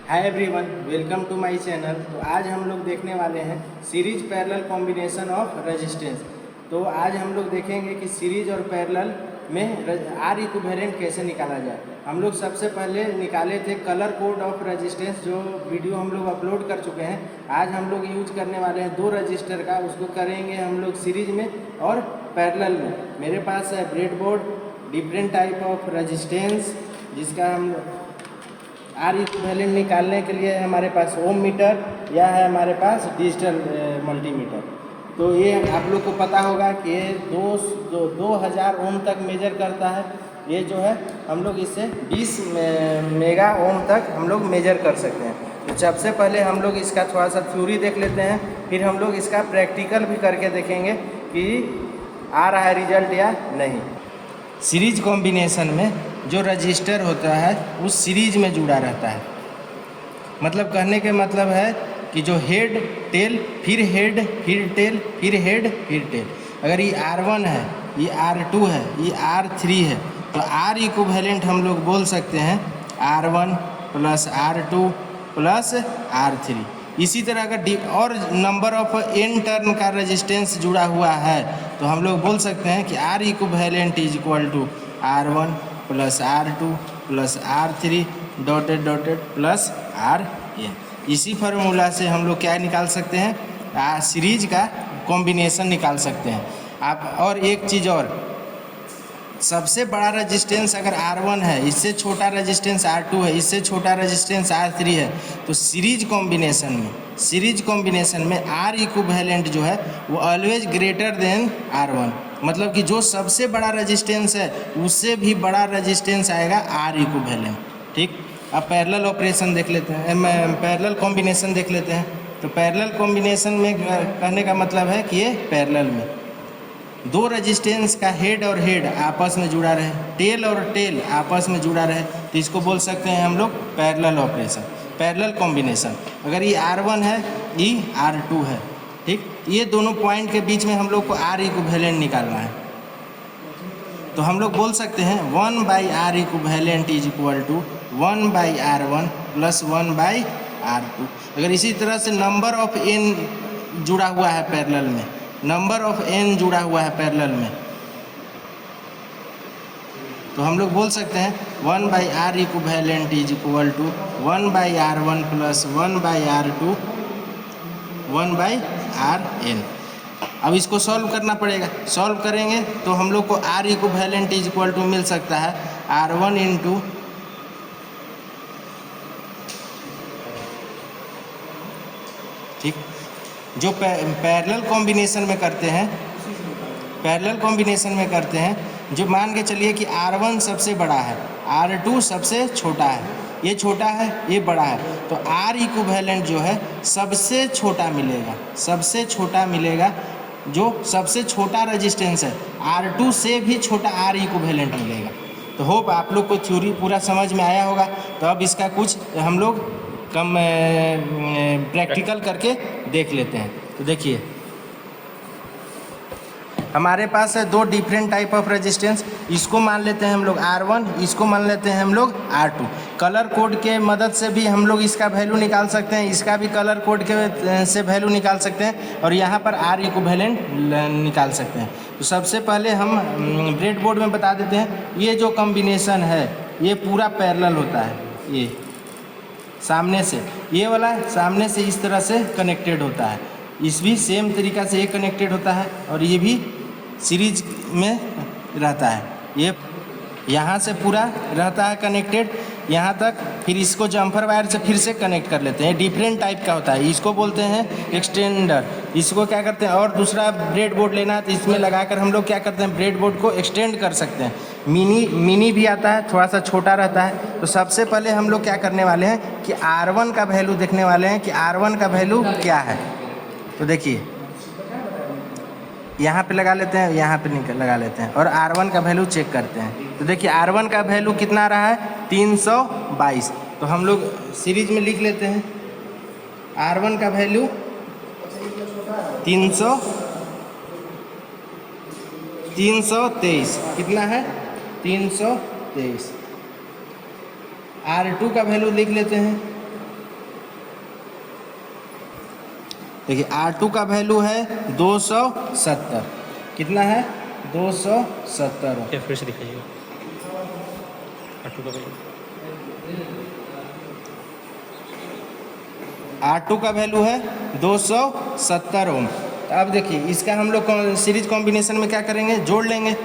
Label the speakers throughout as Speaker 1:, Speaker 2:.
Speaker 1: Hi everyone, welcome to my channel. तो आज हम लोग देखने वाले हैं series parallel combination of resistance. तो आज हम लोग देखेंगे कि सीरीज और पैरेलल में आर इक्विवेलेंट कैसे निकाला जाए। हम लोग सबसे पहले निकाले थे कलर कोड ऑफ रेजिस्टेंस, जो वीडियो हम लोग अपलोड कर चुके हैं। आज हम लोग यूज करने वाले हैं दो रजिस्टर का, उसको करेंगे हम लोग सीरीज में और पैरेलल में। मेरे पास है breadboard, different type of resistance, जिसका हम आर इक्विवेलेंट निकालने के लिए हमारे पास ओम मीटर या है हमारे पास डिजिटल मल्टीमीटर। तो ये आप लोग को पता होगा कि ये 2000 ओम तक मेजर करता है। ये जो है हम लोग इससे 20 मेगा ओम तक हम लोग मेजर कर सकते हैं। तो सबसे पहले हम लोग इसका थोड़ा सा थ्योरी देख लेते हैं, फिर हम लोग इसका प्रैक्टिकल भी करके देखेंगे कि आ रहा है रिजल्ट या नहीं। सीरीज कॉम्बिनेशन में जो रजिस्टर होता है उस सीरीज में जुड़ा रहता है। मतलब कहने के मतलब है कि जो हेड टेल फिर हेड फिर टेल फिर हेड फिर टेल, अगर ये R1 है, ये R2 है, ये R3 है, तो आर इक्विवेलेंट हम लोग बोल सकते हैं R1 plus R2 plus R3। इसी तरह अगर और नंबर ऑफ n टर्न का रेजिस्टेंस जुड़ा हुआ है तो हम लोग बोल सकते हैं कि R equivalent is equal to R1 plus R2 plus R3 dotted dotted plus Rn। इसी फार्मूला से हम लोग क्या निकाल सकते हैं, सीरीज का कॉम्बिनेशन निकाल सकते हैं आप। और एक चीज़ और, सबसे बड़ा रेजिस्टेंस अगर R1 है, इससे छोटा रेजिस्टेंस R2 है, इससे छोटा रेजिस्टेंस R3 है, तो सीरीज कॉम्बिनेशन में आर इक्विवेलेंट जो है वो ऑलवेज ग्रेटर देन R1। मतलब कि जो सबसे बड़ा रेजिस्टेंस है उससे भी बड़ा रेजिस्टेंस आएगा आर इक्विवेलेंट। ठीक, अब पैरेलल ऑपरेशन देख लेते हैं, पैरेलल कॉम्बिनेशन देख लेते हैं। तो पैरेलल कॉम्बिनेशन में कहने का मतलब है कि ये पैरेलल में दो रेजिस्टेंस का हेड और हेड आपस में जुड़ा रहे, टेल और टेल आपस में जुड़ा रहे, तो इसको बोल सकते हैं हम लोग पैरेलल ऑपरेशन, पैरेलल कॉम्बिनेशन। अगर ये R1 है, ये R2 है, ठीक, ये दोनों पॉइंट के बीच में हम लोग को आर इक्विवेलेंट निकालना है। तो हम लोग बोल सकते हैं 1/R equivalent is equal to 1/R1 plus 1/R2। अगर इसी तरह से नंबर ऑफ n जुड़ा हुआ है पैरेलल में, नंबर ऑफ n जुड़ा हुआ है पैरेलल में, तो हम लोग बोल सकते हैं 1/R equivalent is equal to 1/R1 plus 1/R2 1/Rn। अब इसको सॉल्व करना पड़ेगा। सॉल्व करेंगे तो हम लोग को R equivalent is equal to मिल सकता है R1 इंटू ठीक, जो पैरेलल कॉम्बिनेशन में करते हैं, पैरेलल कॉम्बिनेशन में करते हैं, जो मान के चलिए कि R1 सबसे बड़ा है, R2 सबसे छोटा है, ये छोटा है ये बड़ा है, तो आर इक्विवेलेंट जो है सबसे छोटा मिलेगा, सबसे छोटा मिलेगा। जो सबसे छोटा रेजिस्टेंस है R2 से भी छोटा आर इक्विवेलेंट मिलेगा। तो होप आप लोग को थ्योरी पूरा समझ में आया होगा। तो अब इसका कुछ हम लोग कम प्रैक्टिकल करके देख लेते हैं। तो देखिए, हमारे पास है दो डिफरेंट टाइप ऑफ रेजिस्टेंस, इसको मान लेते हैं हम लोग R1, इसको मान लेते हैं हम लोग R2। कलर कोड के मदद से भी हम लोग इसका वैल्यू निकाल सकते हैं, इसका भी कलर कोड के से वैल्यू निकाल सकते हैं, और यहाँ पर आर इक्विवेलेंट निकाल सकते हैं। तो सबसे पहले हम ब्रेडबोर्ड में बता देते हैं, ये जो कॉम्बिनेशन है ये पूरा पैरेलल होता है। ये सामने से, ये वाला सामने से इस तरह से कनेक्टेड होता है, इस भी सेम तरीक़ा से ये कनेक्टेड होता है, और ये भी सीरीज में रहता है। ये यहाँ से पूरा रहता है कनेक्टेड यहाँ तक, फिर इसको जम्पर वायर से फिर से कनेक्ट कर लेते हैं। डिफरेंट टाइप का होता है, इसको बोलते हैं एक्सटेंडर। इसको क्या करते हैं, और दूसरा ब्रेडबोर्ड लेना है तो इसमें लगाकर हम लोग क्या करते हैं, ब्रेडबोर्ड को एक्सटेंड कर सकते हैं। मिनी भी आता है, थोड़ा सा छोटा रहता है। तो सबसे पहले हम लोग क्या करने वाले हैं कि R1 का वैल्यू देखने वाले हैं कि R1 का वैल्यू क्या है। तो देखिए, यहाँ पे लगा लेते हैं, यहाँ पे लगा लेते हैं, और R1 का वैल्यू चेक करते हैं। तो देखिए R1 का वैल्यू कितना आ रहा है, 322। तो हम लोग सीरीज में लिख लेते हैं R1 का वैल्यू 323 कितना है, 323। R2 का वैल्यू लिख लेते हैं देखिए R2 का वैल्यू है 270, कितना है 270 ओम।
Speaker 2: फिर से दिखाइए R2 का वैल्यू।
Speaker 1: R2 का वैल्यू है 270 ओम। तो अब देखिए इसका हम लोग सीरीज कॉम्बिनेशन में क्या करेंगे, जोड़ लेंगे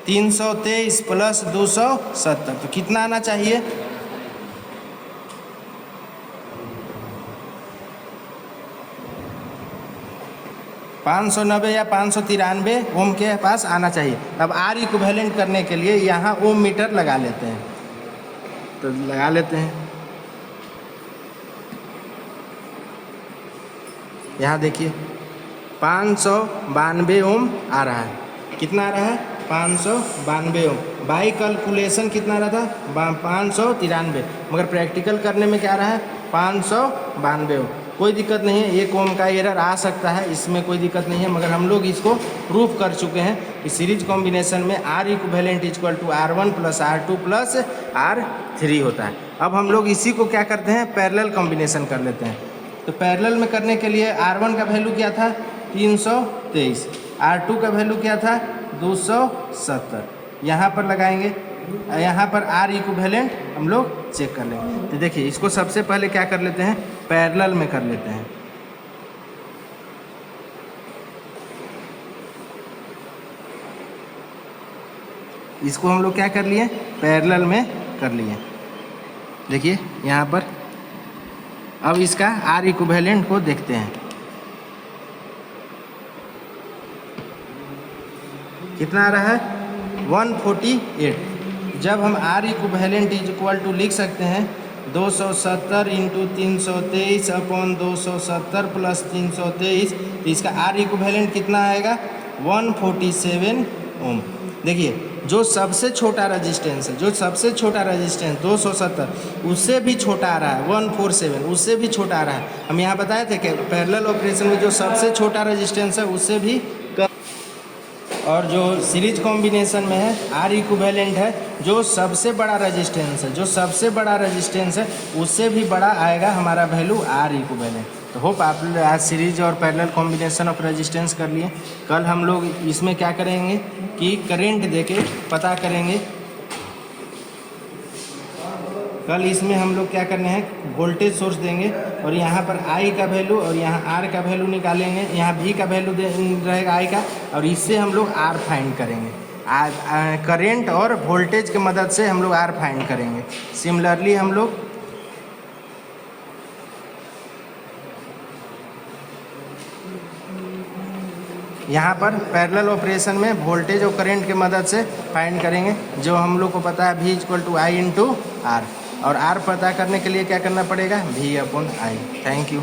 Speaker 1: 323 प्लस 270, तो कितना आना चाहिए 590 या 593 ओम के पास आना चाहिए। अब आर इक्विवेलेंट करने के लिए यहाँ ओम मीटर लगा लेते हैं, तो लगा लेते हैं। यहाँ देखिए 592 ओम आ रहा है, कितना आ रहा है 592 ओम। बाई कैलकुलेशन कितना रहा था 593, मगर प्रैक्टिकल करने में क्या रहा है 592 ओम। कोई दिक्कत नहीं है, 1 ओम का एरर आ सकता है, इसमें कोई दिक्कत नहीं है, मगर हम लोग इसको प्रूफ कर चुके हैं कि सीरीज कॉम्बिनेशन में R equivalent equal to R1 plus R2 plus R3 होता है। अब हम लोग इसी को क्या करते हैं, पैरेलल कॉम्बिनेशन कर लेते हैं। तो पैरेलल में करने के लिए R1 का वैल्यू क्या था 323, R2 का वैल्यू क्या था 270, यहाँ पर लगाएंगे, यहाँ पर आर इक्विवेलेंट हम लोग चेक कर लेंगे। तो देखिए इसको सबसे पहले क्या कर लेते हैं, पैरेलल में कर लेते हैं। इसको हम लोग क्या कर लिए, पैरेलल में कर लिए। देखिए यहाँ पर अब इसका आर इक्विवेलेंट को देखते हैं, कितना आ रहा है 148। जब हम R equivalent is equal to लिख सकते हैं 270 इंटू 323 अपॉन 270 प्लस 323, तो इसका आर इक्विवेलेंट कितना आएगा 147 ओम। देखिए जो सबसे छोटा रेजिस्टेंस है, जो सबसे छोटा रेजिस्टेंस 270, उससे भी छोटा आ रहा है 147, उससे भी छोटा आ रहा है। हम यहाँ बताए थे कि पैरेलल ऑपरेशन में जो सबसे छोटा रेजिस्टेंस है उससे भी कम, और जो सीरीज कॉम्बिनेशन में है आर इक्विवेलेंट है जो सबसे बड़ा रेजिस्टेंस है, जो सबसे बड़ा रेजिस्टेंस है उससे भी बड़ा आएगा हमारा वैल्यू आर इक्विवेलेंट। तो होप आप आज सीरीज और पैरेलल कॉम्बिनेशन ऑफ रेजिस्टेंस कर लिए। कल हम लोग इसमें क्या करेंगे कि करंट देके पता करेंगे, कल इसमें हम लोग क्या करने हैं वोल्टेज सोर्स देंगे और यहाँ पर I का वैल्यू और यहाँ R का वैल्यू निकालेंगे, यहाँ V का वैल्यू रहेगा I का, और इससे हम लोग R फाइंड करेंगे। करंट और वोल्टेज की मदद से हम लोग R फाइंड करेंगे। सिमिलरली हम लोग यहाँ पर पैरेलल ऑपरेशन में वोल्टेज और करंट की मदद से फाइंड करेंगे, जो हम लोग को पता है V equal to I into R, और R पता करने के लिए क्या करना पड़ेगा V upon I। Thank you.